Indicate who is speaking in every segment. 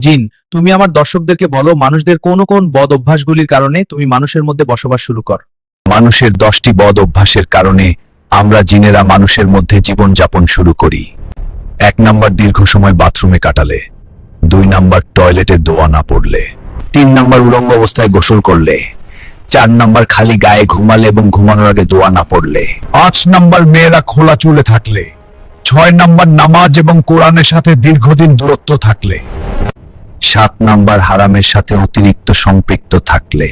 Speaker 1: জিন, তুমি আমার দর্শকদেরকে বলো মানুষদের কোন কোন বদ অভ্যাসগুলির কারণে তুমি মানুষের মধ্যে বসবাস শুরু কর।
Speaker 2: মানুষের 10টি বদ অভ্যাসের কারণে আমরা জিনেরা মানুষের মধ্যে জীবনযাপন শুরু করি। 1 নাম্বার, দীর্ঘ সময় বাথরুমে কাটালে। 2 নাম্বার, টয়লেটে দোয়া না পড়লে। 3 নাম্বার, উলঙ্গ অবস্থায় গোসল করলে। 4 নাম্বার, খালি গায়ে ঘুমালে এবং ঘুমানোর আগে দোয়া না পড়লে। 5 নাম্বার, মেয়েরা খোলা চুলে থাকলে। 6 নাম্বার, নামাজ এবং কোরআনের সাথে দীর্ঘদিন দূরত্ব থাকলে। 7 নাম্বার, হারামের সাথে অতিরিক্ত সম্পৃক্ত থাকলে।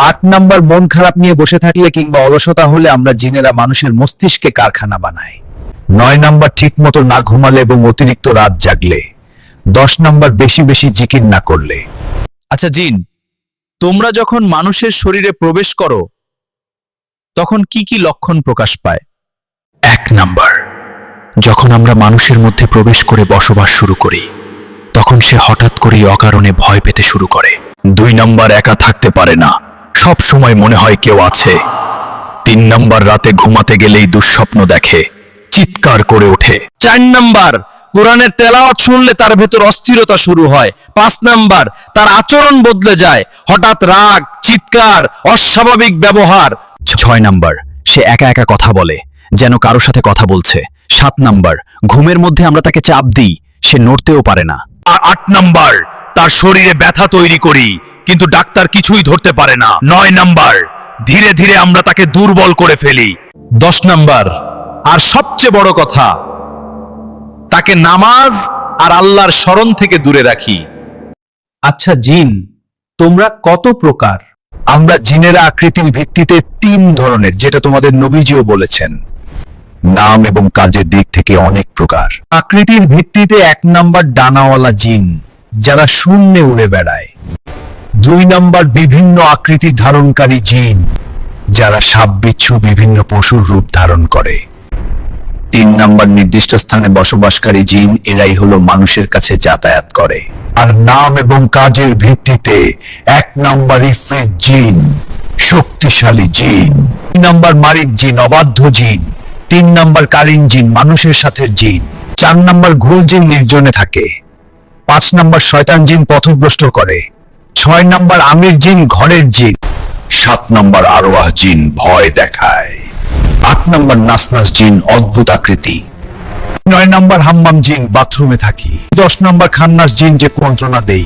Speaker 1: 8 নাম্বার, মন খারাপ নিয়ে বসে থাকলে কিংবা অলসতা হলে আমরা জিনেরা মানুষের মস্তিষ্কে কারখানা বানাই।
Speaker 2: 9 নাম্বার, ঠিক মতো না ঘুমালে এবং অতিরিক্ত রাত জাগলে। 10 নাম্বার, বেশি বেশি জিকির না করলে।
Speaker 1: আচ্ছা জিন, তোমরা যখন মানুষের শরীরে প্রবেশ করো তখন কি কি লক্ষণ প্রকাশ পায়?
Speaker 2: 1 নাম্বার, যখন আমরা মানুষের মধ্যে প্রবেশ করে বসবাস শুরু করি তখন সে হঠাৎ করেই অকারণে ভয় পেতে শুরু করে। 2 নাম্বার, একা থাকতে পারে না, সব সময় মনে হয় কেউ আছে। 3 নাম্বার, রাতে ঘুমাতে গেলেই দুঃস্বপ্ন দেখে, চিৎকার করে ওঠে।
Speaker 1: 4 নাম্বার, কোরআনের তেলাওয়াত শুনলে তার ভেতর অস্থিরতা শুরু হয়। 5 নাম্বার, তার আচরণ বদলে যায়, হঠাৎ রাগ, চিৎকার, অস্বাভাবিক ব্যবহার।
Speaker 2: 6 নাম্বার, সে একা একা কথা বলে, যেন কারো সাথে কথা বলছে। 7 নাম্বার, ঘুমের মধ্যে আমরা তাকে চাপ দিই, সে নড়তেও পারে না। আর 8 নাম্বার, তার শরীরে ব্যথা তৈরি করি কিন্তু ডাক্তার কিছুই ধরতে পারে না। 9 নাম্বার, ধীরে ধীরে আমরা তাকে দুর্বল করে ফেলি।
Speaker 1: 10 নাম্বার, আর সবচেয়ে বড় কথা, তাকে নামাজ আর আল্লাহর স্মরণ থেকে দূরে রাখি। আচ্ছা জিন, তোমরা কত প্রকার?
Speaker 2: আমরা জিনেরা আকৃতির ভিত্তিতে 3 ধরনের, যেটা তোমাদের নবীজিও বলেছেন। নাম এবং কাজের দিক থেকে অনেক প্রকার।
Speaker 1: আকৃতির ভিত্তিতে 1 নাম্বার, ডানাওয়ালা জিন, যারা শূন্যে উড়ে বেড়ায়।
Speaker 2: 2 নাম্বার, বিভিন্ন আকৃতি ধারণকারী জিন, যারা সাপ, বিচ্ছু, বিভিন্ন পশুর রূপ ধারণ করে। 3 নাম্বার, নির্দিষ্ট স্থানে বসবাসকারী জিন, এরাই হলো মানুষের কাছে যাতায়াত করে। আর নাম এবং কাজের ভিত্তিতে 1 নাম্বার, ইফরিত জিন, শক্তিশালী জিন। 2 নাম্বার, মারিদ জিন, অবাধ্য জিন। 3 নাম্বার, কারিন জিন, মানুষের সাথে জিন। 4 নাম্বার, ঘুল জিন, নির্জনে থাকে। 5 নাম্বার, শয়তান জিন, পথভ্রষ্ট করে। 6 নাম্বার, আমির জিন, ঘরের জিন। 7 নাম্বার, আরওয়াহ জিন, ভয় দেখায়। 8 নাম্বার, নাসনাস জিন, অদ্ভুত আকৃতি। 9 নাম্বার, হাম্মাম জিন, বাথরুমে থাকি। 10 নাম্বার, খান্নাস জিন, যে কুমন্ত্রণা দেই।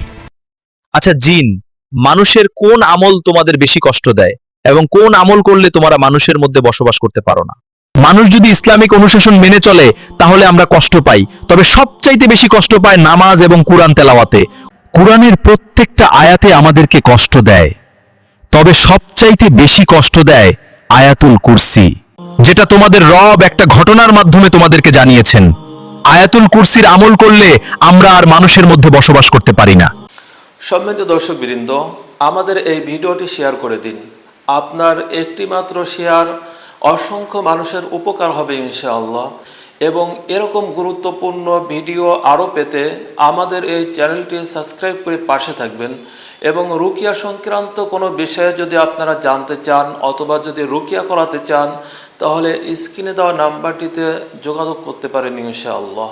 Speaker 1: আচ্ছা জিন, মানুষের কোন আমল তোমাদের বেশি কষ্ট দেয় এবং কোন আমল করলে তোমরা মানুষের মধ্যে বসবাস করতে পারো না? মানুষ যদি ইসলামিক অনুশাসন মেনে চলে তাহলে আমরা কষ্ট পাই, তবে সবচাইতে বেশি কষ্ট পায় নামাজ এবং কুরআন তেলাওয়াতে।
Speaker 2: কুরআনের প্রত্যেকটা আয়াতে আমাদেরকে কষ্ট দেয়, তবে সবচাইতে বেশি কষ্ট দেয় আয়াতুল কুরসি, যেটা তোমাদের রব একটা ঘটনার মাধ্যমে তোমাদেরকে জানিয়েছেন। আয়াতুল কুরসির আমল করলে আমরা আর মানুষের মধ্যে বসবাস করতে পারি না।
Speaker 3: সম্মানিত দর্শকবৃন্দ, আমাদের এই ভিডিওটি শেয়ার করে দিন। আপনার একটি মাত্র শেয়ার অসংখ্য মানুষের উপকার হবে ইনশাআল্লাহ। এবং এরকম গুরুত্বপূর্ণ ভিডিও আরও পেতে আমাদের এই চ্যানেলটি সাবস্ক্রাইব করে পাশে থাকবেন। এবং রুকিয়া সংক্রান্ত কোনো বিষয়ে যদি আপনারা জানতে চান অথবা যদি রুকিয়া করাতে চান তাহলে স্ক্রিনে দেওয়া নাম্বারটিতে যোগাযোগ করতে পারেন ইনশাআল্লাহ।